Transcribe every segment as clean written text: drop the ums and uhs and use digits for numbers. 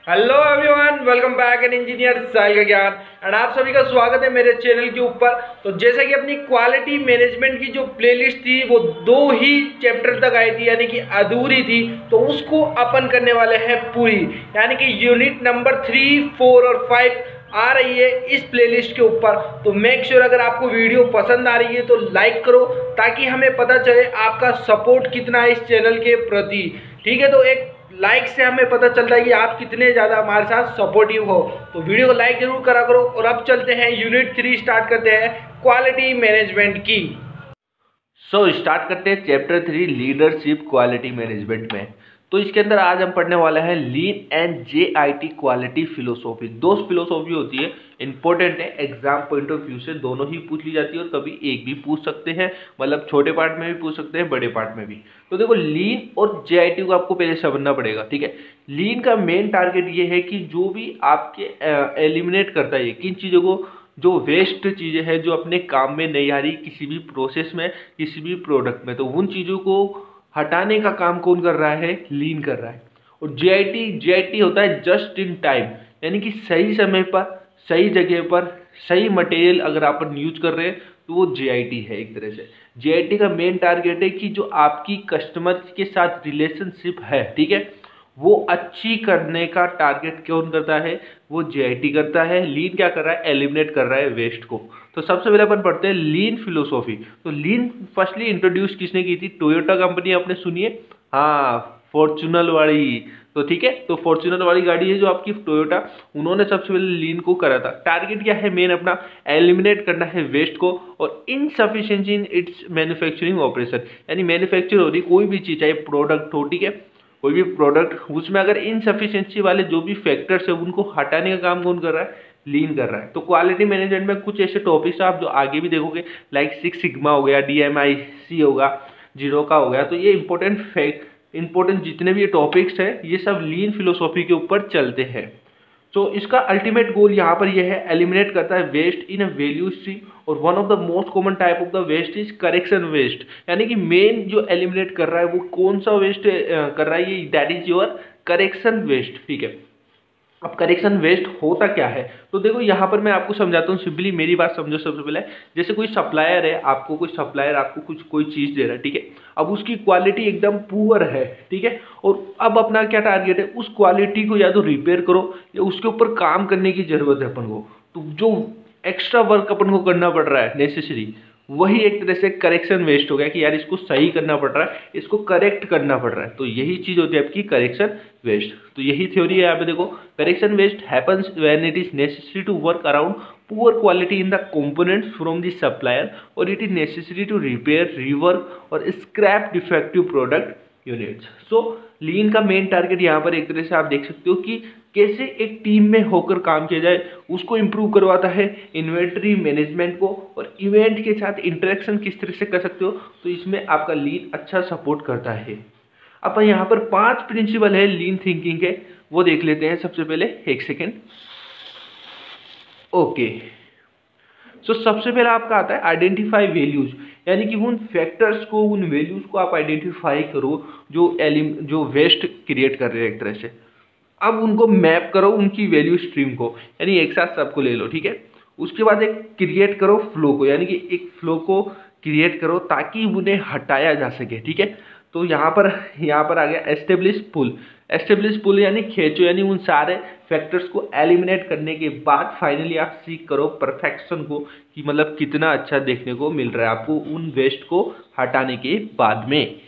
Hello everyone, welcome back in engineer Sahil का ज्ञान and आप सभी का स्वागत है मेरे चैनल के ऊपर। तो जैसा कि अपनी क्वालिटी मैनेजमेंट की जो प्लेलिस्ट थी वो 2 ही चैप्टर तक आई थी, यानी कि अधूरी थी, तो उसको अपन करने वाले हैं पूरी, यानी कि यूनिट नंबर 3, 4 और 5 आ रही है इस प्लेलिस्ट के ऊपर। तो मेक श्योर अगर आपको वीडियो पसंद आ रही है तो लाइक करो, ताकि हमें पता चले आपका सपोर्ट कितना है इस चैनल के प्रति। ठीक है, तो एक लाइक से हमें पता चलता है कि आप कितने ज़्यादा हमारे साथ सपोर्टिव हो। तो वीडियो को लाइक जरूर करा करो। और अब चलते हैं यूनिट 3 स्टार्ट करते हैं क्वालिटी मैनेजमेंट की। स्टार्ट करते हैं चैप्टर 3 लीडरशिप क्वालिटी मैनेजमेंट में। तो इसके अंदर आज हम पढ़ने वाले हैं lean and JIT quality philosophy. दो फिलोसॉफी होती है, इंपॉर्टेंट है, एग्जाम पॉइंट ऑफ व्यू से दोनों ही पूछ ली जाती है और कभी एक भी पूछ सकते हैं, मतलब छोटे पार्ट में भी पूछ सकते हैं, बड़े पार्ट में भी। तो देखो, लीन और JIT को आपको पहले समझना पड़ेगा। ठीक है, लीन का मेन टारगेट ये है कि जो भी आपके एलिमिनेट करता है किन चीज़ों को, जो वेस्ट चीज़ें हैं जो अपने काम में नहीं आ रही किसी भी प्रोसेस में, किसी भी प्रोडक्ट में, तो उन चीज़ों को हटाने का काम कौन कर रहा है? लीन कर रहा है। और JIT होता है जस्ट इन टाइम, यानी कि सही समय पर, सही जगह पर, सही मटेरियल अगर आप यूज कर रहे हैं तो वो JIT है एक तरह से। JIT का मेन टारगेट है कि जो आपकी कस्टमर के साथ रिलेशनशिप है, ठीक है, वो अच्छी करने का टारगेट कौन करता है? वो JIT करता है। लीन क्या कर रहा है? एलिमिनेट कर रहा है वेस्ट को। तो सबसे पहले अपन पढ़ते हैं लीन फिलोसॉफी। तो लीन फर्स्टली इंट्रोड्यूस किसने की थी? टोयोटा कंपनी, आपने सुनिए, हाँ, फॉर्च्यूनर वाली। तो ठीक है, तो फॉर्च्यूनर वाली गाड़ी है जो आपकी टोयोटा, उन्होंने सबसे पहले लीन को करा था। टारगेट क्या है मेन अपना? एलिमिनेट करना है वेस्ट को और insufficiency in its manufacturing operation, यानी मैन्युफैक्चर हो रही कोई भी चीज़, चाहे प्रोडक्ट हो, ठीक है, कोई भी प्रोडक्ट, उसमें अगर इनसफिशिएंसी वाले जो भी फैक्टर्स है उनको हटाने का काम कौन कर रहा है? लीन कर रहा है। तो क्वालिटी मैनेजमेंट में कुछ ऐसे टॉपिक्स आप जो आगे भी देखोगे, लाइक 6 सिग्मा हो गया, DMIC होगा, जीरो का हो गया। तो ये इंपॉर्टेंट जितने भी टॉपिक्स हैं ये सब लीन फिलोसॉफी के ऊपर चलते हैं। तो इसका अल्टीमेट गोल यहाँ पर यह है, एलिमिनेट करता है waste in a value stream. और one of the most common type of the waste is correction waste, यानी कि मेन जो एलिमिनेट कर रहा है वो कौन सा वेस्ट कर रहा है? ये that is your correction waste. ठीक है, अब करेक्शन वेस्ट होता क्या है? तो देखो यहाँ पर मैं आपको समझाता हूँ सिंपली, मेरी बात समझो सबसे पहले। जैसे कोई सप्लायर है, आपको कुछ कोई चीज़ दे रहा है, ठीक है, अब उसकी क्वालिटी एकदम पुअर है, ठीक है, और अब अपना क्या टारगेट है? उस क्वालिटी को या तो रिपेयर करो या उसके ऊपर काम करने की जरूरत है अपन को। तो जो एक्स्ट्रा वर्क अपन को करना पड़ रहा है नेसेसरी, वही एक तरह से करेक्शन वेस्ट हो गया कि यार इसको सही करना पड़ रहा है, इसको करेक्ट करना पड़ रहा है। तो यही चीज़ होती है आपकी करेक्शन वेस्ट। तो यही थ्योरी है यहाँ पे। देखो, correction waste happens when it is necessary to work around poor quality in the components from the supplier और it is necessary to repair, rework और scrap defective product units. So lean का main target यहाँ पर एक तरह से आप देख सकते हो कि कैसे एक टीम में होकर काम किया जाए, उसको इम्प्रूव करवाता है। इन्वेंट्री मैनेजमेंट को और इवेंट के साथ इंटरेक्शन किस तरह से कर सकते हो, तो इसमें आपका लीन अच्छा सपोर्ट करता है। अब यहाँ पर 5 प्रिंसिपल है लीन थिंकिंग के, वो देख लेते हैं। सबसे पहले एक सेकेंड, ओके। सो सबसे पहले आपका आता है आइडेंटिफाई वैल्यूज, यानी कि उन फैक्टर्स को, उन वैल्यूज को आप आइडेंटिफाई करो जो वेस्ट क्रिएट कर रहे हैं एक तरह से। अब उनको मैप करो, उनकी वैल्यू स्ट्रीम को, यानी एक साथ सबको ले लो, ठीक है। उसके बाद एक क्रिएट करो फ्लो को, यानी कि एक फ्लो को क्रिएट करो ताकि उन्हें हटाया जा सके, ठीक है। तो यहाँ पर आ गया एस्टेब्लिश पुल यानी खींचो, यानी उन सारे फैक्टर्स को एलिमिनेट करने के बाद फाइनली आप सीख करो परफेक्शन को, कि मतलब कितना अच्छा देखने को मिल रहा है आपको उन वेस्ट को हटाने के बाद में।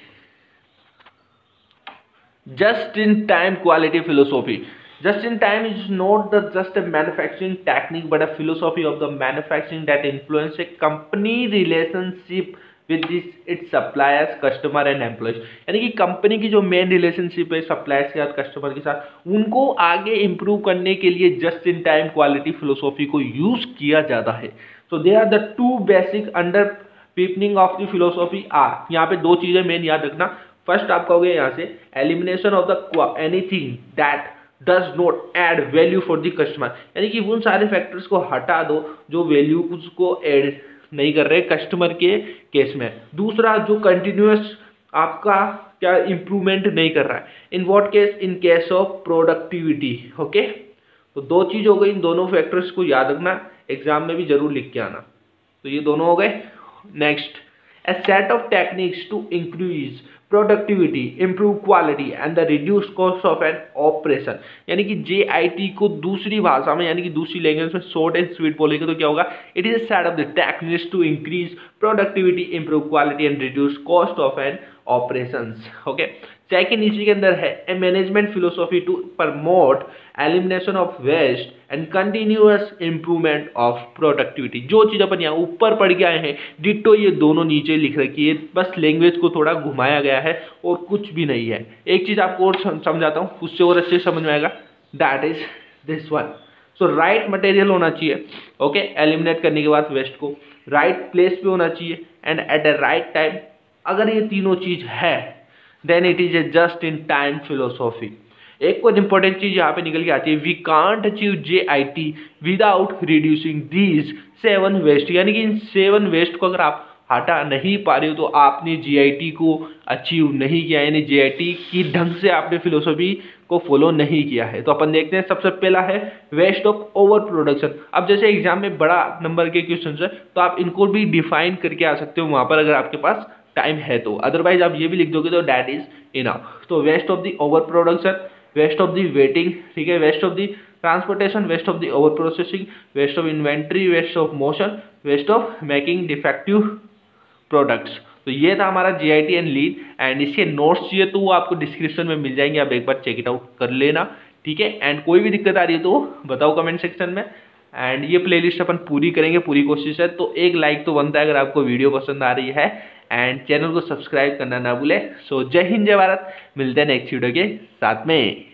Just in time quality philosophy. Just in time is not just a manufacturing technique but a philosophy of the manufacturing that influence a company relationship with its suppliers, customer and employees. यानी कि company की जो main relationship है suppliers के साथ, customer के साथ, उनको आगे इम्प्रूव करने के लिए just in time quality philosophy को यूज किया जाता है। So they are the 2 basic underpinning of the philosophy are. यहाँ पे 2 चीजें मेन याद रखना। फर्स्ट आपका हो गया यहाँ से elimination of the anything that does not add value for the customer, यानी कि उन सारे फैक्टर्स को हटा दो जो वैल्यू को ऐड नहीं कर रहे कस्टमर के केस में। दूसरा, जो कंटिन्यूअस आपका क्या इंप्रूवमेंट नहीं कर रहा है। In what case, in case of productivity. Okay, तो दो चीज हो गई, इन दोनों फैक्टर्स को याद रखना, एग्जाम में भी जरूर लिख के आना। तो ये दोनों हो गए। Next, a set of techniques to increase productivity, improve quality and the reduce cost of an operation। यानी कि JIT को दूसरी भाषा में यानी कि दूसरी लैंग्वेज में शॉर्ट एंड स्वीट बोलेंगे तो क्या होगा, it is a set of the techniques to increase productivity, improve quality and reduce cost of an operations। Okay, second इसी के अंदर है a management philosophy to promote elimination of waste and continuous improvement of productivity. जो चीज अपन यहाँ ऊपर पढ़ के आए हैं डिट्टो ये दोनों नीचे लिख रखी है, बस लैंग्वेज को थोड़ा घुमाया गया है और कुछ भी नहीं है। एक चीज आपको और समझाता हूँ, उससे और अच्छे समझ में आएगा, that is this one. So right material होना चाहिए, ओके, एलिमिनेट करने के बाद वेस्ट को, राइट प्लेस पे होना चाहिए and at the right time. अगर ये तीनों चीज है then it is a just in time philosophy. एक और इंपॉर्टेंट चीज यहाँ पे निकल के आती है, we can't achieve JIT without reducing these 7 waste. यानी कि इन 7 वेस्ट को अगर आप हटा नहीं पा रहे हो तो आपने JIT को अचीव नहीं किया, यानी JIT की ढंग से आपने फिलोसॉफी को फॉलो नहीं किया है। तो अपन देखते हैं, सबसे पहला है वेस्ट ऑफ ओवर प्रोडक्शन। अब जैसे एग्जाम में बड़ा नंबर के क्वेश्चन है तो आप इनको भी डिफाइन करके आ सकते हो वहां पर अगर आपके पास टाइम है तो, अदरवाइज आप ये भी लिख दोगे तो दैट इज इनफ। तो waste of the over production, waste of the waiting, ठीक है, waste of the transportation, waste of the over processing, waste of inventory, waste of motion, waste of making defective products. तो ये था हमारा JIT and lean, and इसके notes चाहिए तो वो आपको डिस्क्रिप्शन में मिल जाएंगे, आप एक बार चेक इट आउट कर लेना, ठीक है। एंड कोई भी दिक्कत आ रही है तो बताओ कमेंट सेक्शन में, एंड ये प्लेलिस्ट अपन पूरी करेंगे, पूरी कोशिश है। तो एक लाइक तो बनता है अगर आपको वीडियो पसंद आ रही है, एंड चैनल को सब्सक्राइब करना ना भूले। सो जय हिंद, जय भारत, मिलते हैं नेक्स्ट वीडियो के साथ में।